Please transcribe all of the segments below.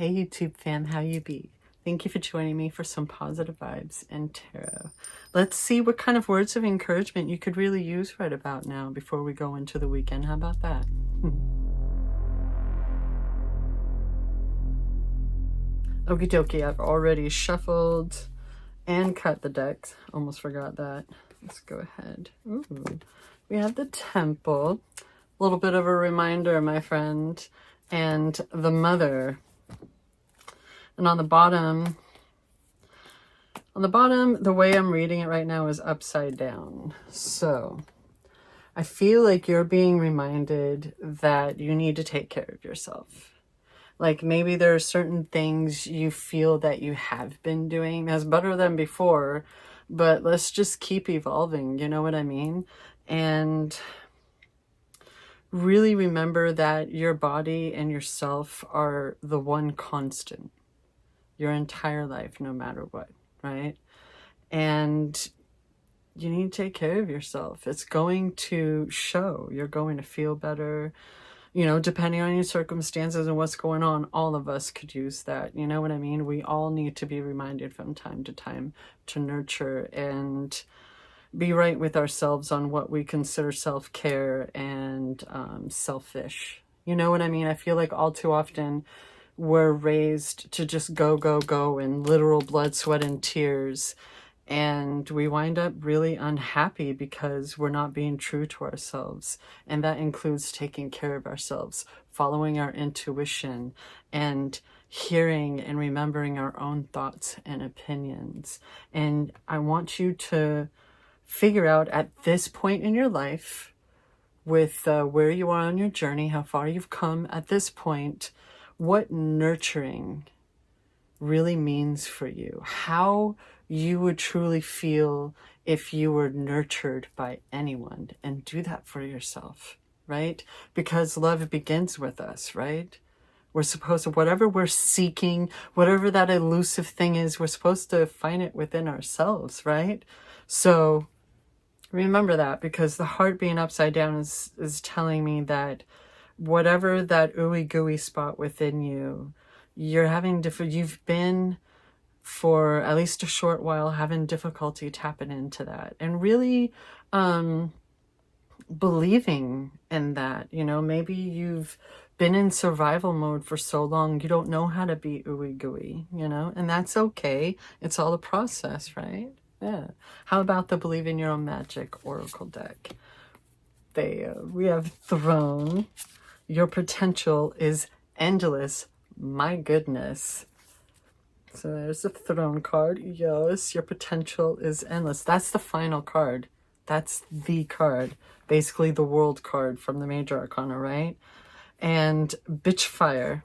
Hey YouTube fam, how you be? Thank you for joining me for some positive vibes and tarot. Let's see what kind of words of encouragement you could really use right about now before we go into the weekend. How about that? Okie dokie, I've already shuffled and cut the decks. Almost forgot that. Let's go ahead. Ooh, we have the Temple. A little bit of a reminder, my friend. And the Mother. And on the bottom, the way I'm reading it right now is upside down. So I feel like you're being reminded that you need to take care of yourself. Like maybe there are certain things you feel that you have been doing that's better than before, but let's just keep evolving. You know what I mean? And really remember that your body and yourself are the one constant your entire life, no matter what, right? And you need to take care of yourself. It's going to show. You're going to feel better. You know, depending on your circumstances and what's going on, all of us could use that. You know what I mean? We all need to be reminded from time to time to nurture and be right with ourselves on what we consider self-care and selfish. You know what I mean? I feel like all too often we're raised to just go, go, go in literal blood, sweat, and tears. And we wind up really unhappy because we're not being true to ourselves. And that includes taking care of ourselves, following our intuition, and hearing and remembering our own thoughts and opinions. And I want you to figure out at this point in your life, with where you are on your journey, how far you've come at this point, what nurturing really means for you, how you would truly feel if you were nurtured by anyone, and do that for yourself, right? Because love begins with us, right? We're supposed to, whatever we're seeking, whatever that elusive thing is, we're supposed to find it within ourselves, right? So remember that, because the heart being upside down is telling me that whatever that ooey gooey spot within you, you're having you've been for at least a short while having difficulty tapping into that and really believing in that. You know, maybe you've been in survival mode for so long you don't know how to be ooey gooey, you know, and that's okay. It's all a process, right? Yeah. How about the Believe in Your Own Magic Oracle deck? We have Throne. Your potential is endless. My goodness. So there's the Throne card. Yes, your potential is endless. That's the final card. That's the card. Basically the World card from the Major Arcana, right? And Bitchfire.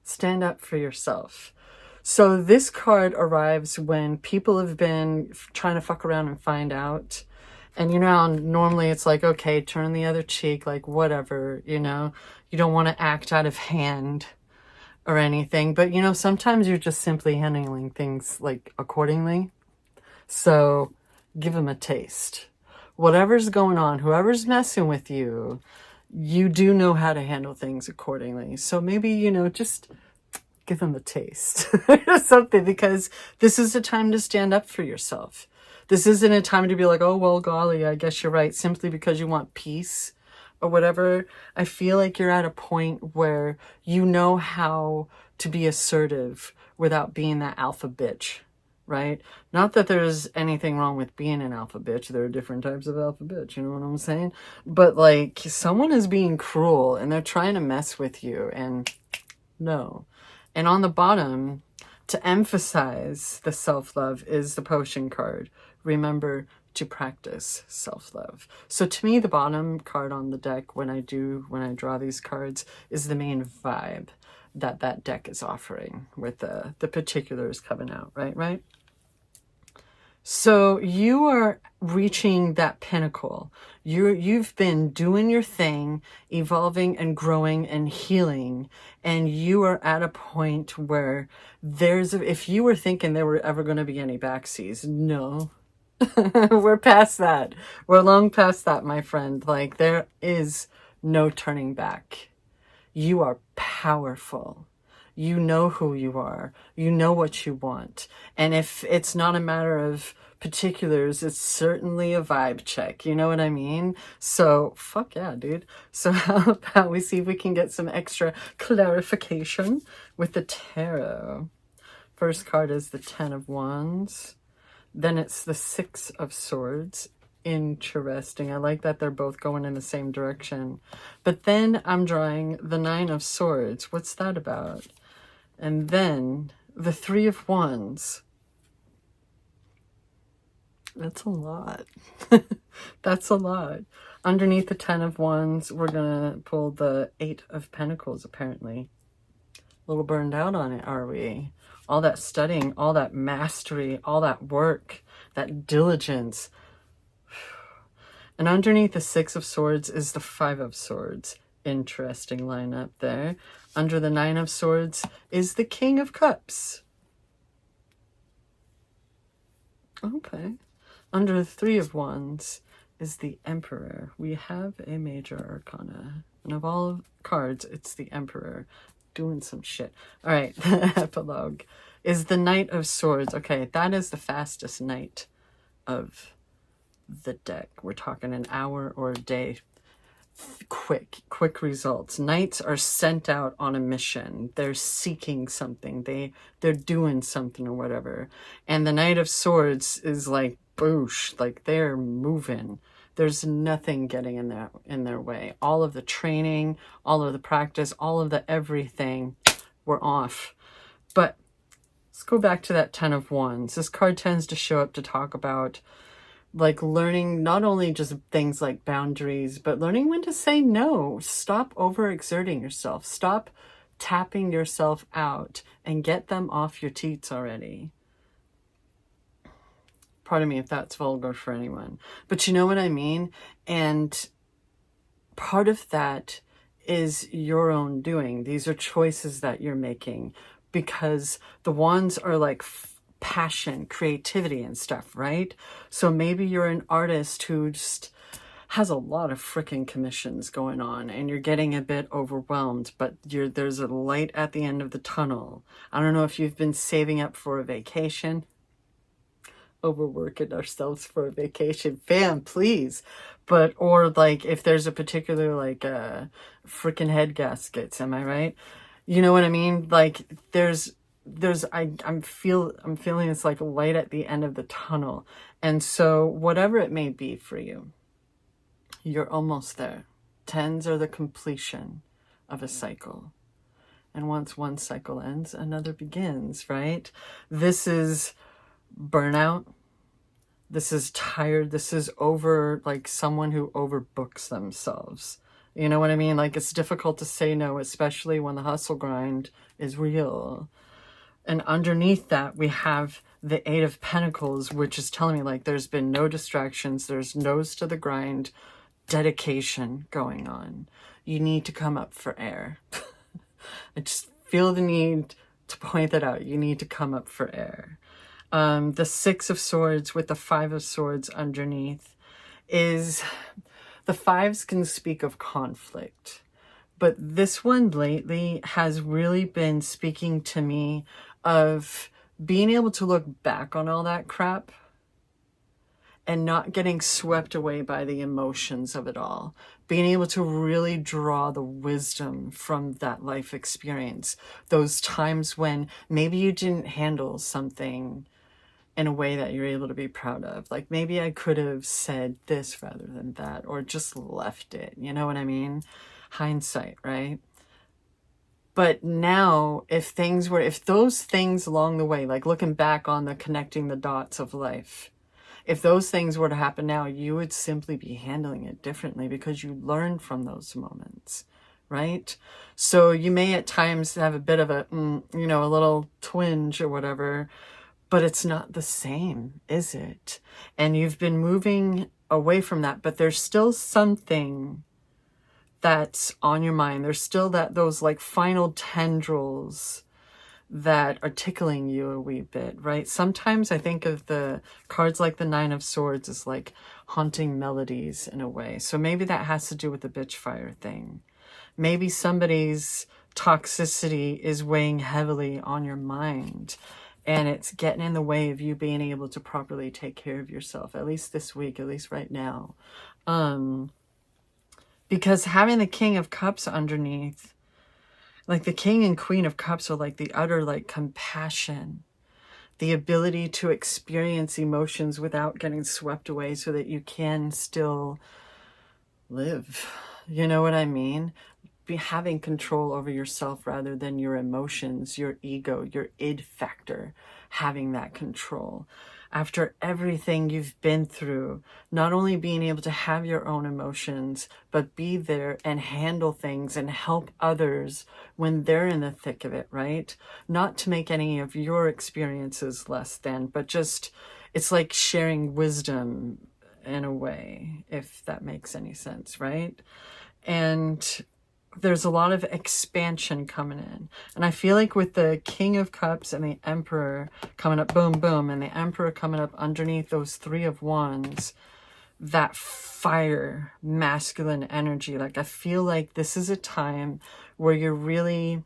Stand up for yourself. So this card arrives when people have been trying to fuck around and find out. And you know, normally it's like, okay, turn the other cheek, like whatever, you know, you don't want to act out of hand or anything. But, you know, sometimes you're just simply handling things like accordingly. So give them a taste. Whatever's going on, whoever's messing with you, you do know how to handle things accordingly. So maybe, you know, just give them a taste or something, because this is a time to stand up for yourself. This isn't a time to be like, oh, well, golly, I guess you're right, simply because you want peace or whatever. I feel like you're at a point where you know how to be assertive without being that alpha bitch, right? Not that there's anything wrong with being an alpha bitch. There are different types of alpha bitch, you know what I'm saying? But like, someone is being cruel and they're trying to mess with you, and no. And on the bottom, to emphasize the self-love, is the Potion card. Remember to practice self-love. So to me, the bottom card on the deck, when I draw these cards, is the main vibe that deck is offering, with the particulars coming out, right? So you are reaching that pinnacle. You've been doing your thing, evolving and growing and healing, and you are at a point where if you were thinking there were ever going to be any backseas, no. We're past that. We're long past that, my friend. Like, there is no turning back. You are powerful. You know who you are. You know what you want. And if it's not a matter of particulars, it's certainly a vibe check. You know what I mean? So, fuck yeah, dude. So how about we see if we can get some extra clarification with the tarot? First card is the Ten of Wands. Then it's the Six of Swords. Interesting. I like that they're both going in the same direction. But then I'm drawing the Nine of Swords. What's that about? And then the Three of Wands. That's a lot. That's a lot. Underneath the Ten of Wands, we're going to pull the Eight of Pentacles, apparently. A little burned out on it, are we? All that studying, all that mastery, all that work, that diligence. And underneath the Six of Swords is the Five of Swords. Interesting lineup there. Under the Nine of Swords is the King of Cups. Okay. Under the Three of Wands is the Emperor. We have a major arcana. And of all cards, it's the Emperor doing some shit. All right, the epilogue is the Knight of Swords. Okay, that is the fastest knight of the deck. We're talking an hour or a day. Quick results. Knights are sent out on a mission. They're seeking something. They're doing something or whatever. And the Knight of Swords is like boosh, like they're moving. There's nothing getting in their way. All of the training, all of the practice, all of the everything, we're off. But let's go back to that Ten of Wands. This card tends to show up to talk about like learning not only just things like boundaries, but learning when to say no. Stop overexerting yourself. Stop tapping yourself out and get them off your teats already. Pardon me if that's vulgar for anyone, but you know what I mean? And part of that is your own doing. These are choices that you're making because the wands are like passion, creativity and stuff, right? So maybe you're an artist who just has a lot of freaking commissions going on and you're getting a bit overwhelmed, but there's a light at the end of the tunnel. I don't know if you've been saving up for a vacation. Overworking ourselves for a vacation, fam, please. But or like if there's a particular like freaking head gaskets, am I right? You know what I mean? Like I'm feeling it's like a light at the end of the tunnel. And so whatever it may be for you, you're almost there. Tens are the completion of a cycle. And once one cycle ends, another begins, right? This is burnout. This is tired. This is over, like someone who overbooks themselves. You know what I mean? Like it's difficult to say no, especially when the hustle grind is real. And underneath that, we have the Eight of Pentacles, which is telling me like there's been no distractions. There's nose to the grind, dedication going on. You need to come up for air. I just feel the need to point that out. You need to come up for air. The Six of Swords with the Five of Swords underneath is the fives can speak of conflict. But this one lately has really been speaking to me of being able to look back on all that crap and not getting swept away by the emotions of it all. Being able to really draw the wisdom from that life experience. Those times when maybe you didn't handle something in a way that you're able to be proud of. Like maybe I could have said this rather than that, or just left it. You know what I mean? Hindsight, right? But now if those things along the way, like looking back on the connecting the dots of life, if those things were to happen now, you would simply be handling it differently because you learned from those moments, right? So you may at times have a bit of a, a little twinge or whatever, but it's not the same, is it? And you've been moving away from that, but there's still something that's on your mind. There's still those like final tendrils that are tickling you a wee bit, right? Sometimes I think of the cards like the Nine of Swords as like haunting melodies in a way. So maybe that has to do with the bitch fire thing. Maybe somebody's toxicity is weighing heavily on your mind, and it's getting in the way of you being able to properly take care of yourself, at least this week, at least right now. Because having the King of Cups underneath, like the King and Queen of Cups are like the utter like compassion, the ability to experience emotions without getting swept away so that you can still live. You know what I mean? Be having control over yourself rather than your emotions, your ego, your id factor, having that control. After everything you've been through, not only being able to have your own emotions, but be there and handle things and help others when they're in the thick of it, right? Not to make any of your experiences less than, but just, it's like sharing wisdom in a way, if that makes any sense, right? And there's a lot of expansion coming in. And I feel like with the King of Cups and the Emperor coming up, boom, boom, and the Emperor coming up underneath those Three of Wands, that fire, masculine energy, like I feel like this is a time where you're really,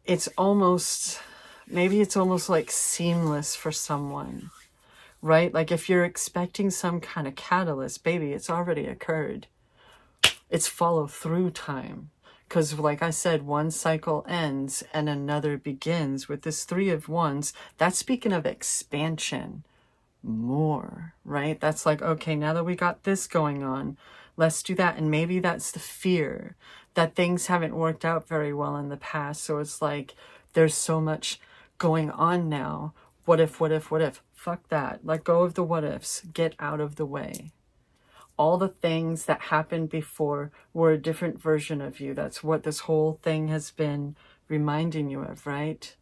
it's almost, maybe it's almost like seamless for someone, right? Like if you're expecting some kind of catalyst, baby, it's already occurred. It's follow through time. Because like I said, one cycle ends and another begins. With this Three of Wands, that's speaking of expansion more, right? That's like, okay, now that we got this going on, let's do that. And maybe that's the fear that things haven't worked out very well in the past. So it's like, there's so much going on now. What if, what if, what if? Fuck that. Let go of the what ifs. Get out of the way. All the things that happened before were a different version of you. That's what this whole thing has been reminding you of, right?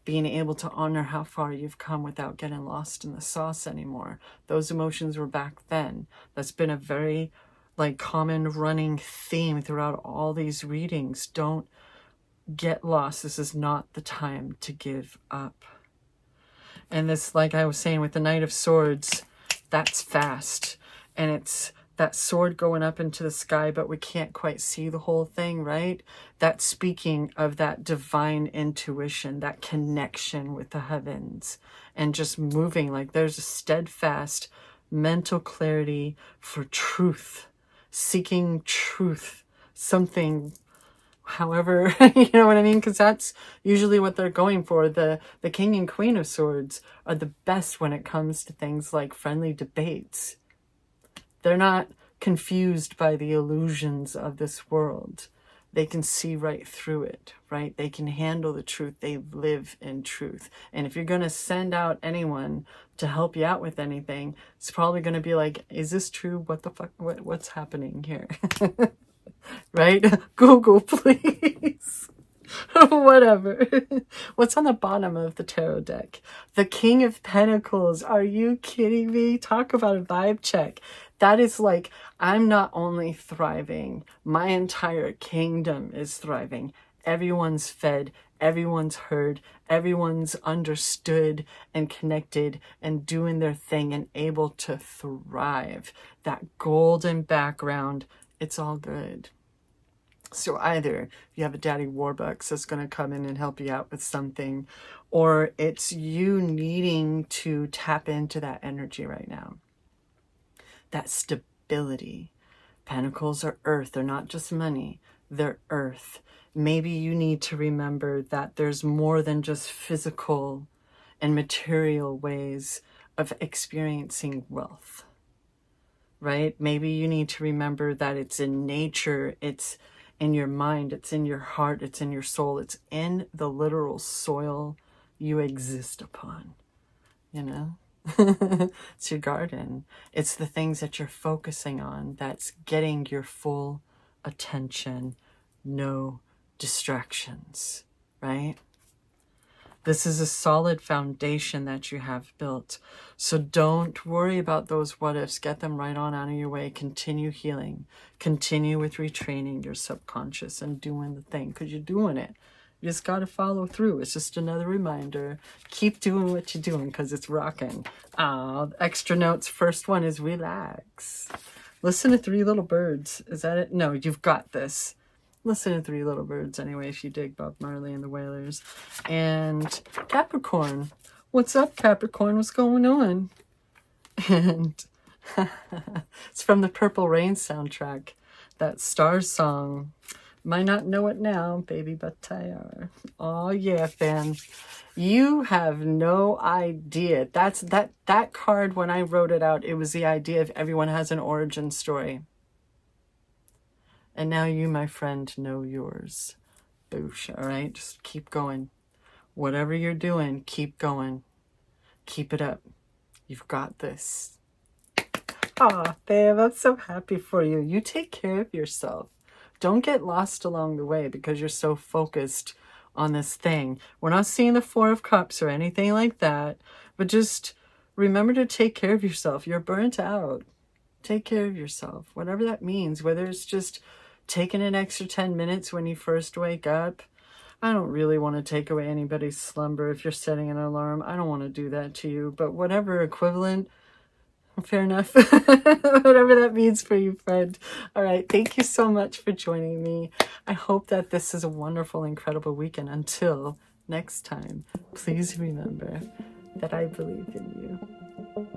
Being able to honor how far you've come without getting lost in the sauce anymore. Those emotions were back then. That's been a very like common running theme throughout all these readings. Don't get lost. This is not the time to give up. And this, like I was saying with the Knight of Swords, that's fast. And it's that sword going up into the sky, but we can't quite see the whole thing, right? That's speaking of that divine intuition, that connection with the heavens, and just moving. Like there's a steadfast mental clarity for truth, seeking truth, something, however, you know what I mean? Because that's usually what they're going for. The King and Queen of Swords are the best when it comes to things like friendly debates. They're not confused by the illusions of this world. They can see right through it, right? They can handle the truth. They live in truth. And if you're going to send out anyone to help you out with anything, it's probably going to be like, is this true? What the fuck? What's happening here? Right? Google, please. Whatever. What's on the bottom of the tarot deck? The King of Pentacles. Are you kidding me? Talk about a vibe check. That is like, I'm not only thriving, my entire kingdom is thriving. Everyone's fed, everyone's heard, everyone's understood and connected and doing their thing and able to thrive. That golden background, it's all good. So either you have a daddy Warbucks that's going to come in and help you out with something, or it's you needing to tap into that energy right now. That stability. Pentacles are earth. They're not just money. They're earth. Maybe you need to remember that there's more than just physical and material ways of experiencing wealth, right? Maybe you need to remember that it's in nature, it's in your mind, it's in your heart, it's in your soul, it's in the literal soil you exist upon, you know? It's your garden. It's the things that you're focusing on that's getting your full attention. No distractions, right? This is a solid foundation that you have built. So don't worry about those what ifs. Get them right on out of your way. Continue healing. Continue with retraining your subconscious and doing the thing, because you're doing it. You just got to follow through. It's just another reminder. Keep doing what you're doing because it's rocking. Extra notes. First one is relax. Listen to Three Little Birds. Is that it? No, you've got this. listen to Three Little Birds anyway if you dig Bob Marley and the Wailers. And Capricorn. What's up, Capricorn? What's going on? And it's from the Purple Rain soundtrack. That Stars song. Might not know it now, baby, but I are. Oh yeah, fan. You have no idea. That card, when I wrote it out, it was the idea of everyone has an origin story. And now you, my friend, know yours. Boosh, all right? Just keep going. Whatever you're doing, keep going. Keep it up. You've got this. Aw, babe, I'm so happy for you. You take care of yourself. Don't get lost along the way because you're so focused on this thing. We're not seeing the Four of Cups or anything like that, but just remember to take care of yourself. You're burnt out. Take care of yourself, whatever that means, whether it's just taking an extra 10 minutes when you first wake up. I don't really want to take away anybody's slumber if you're setting an alarm. I don't want to do that to you, but whatever equivalent, fair enough. Whatever that means for you, friend. All right. Thank you so much for joining me. I hope that this is a wonderful, incredible weekend. Until next time, please remember that I believe in you.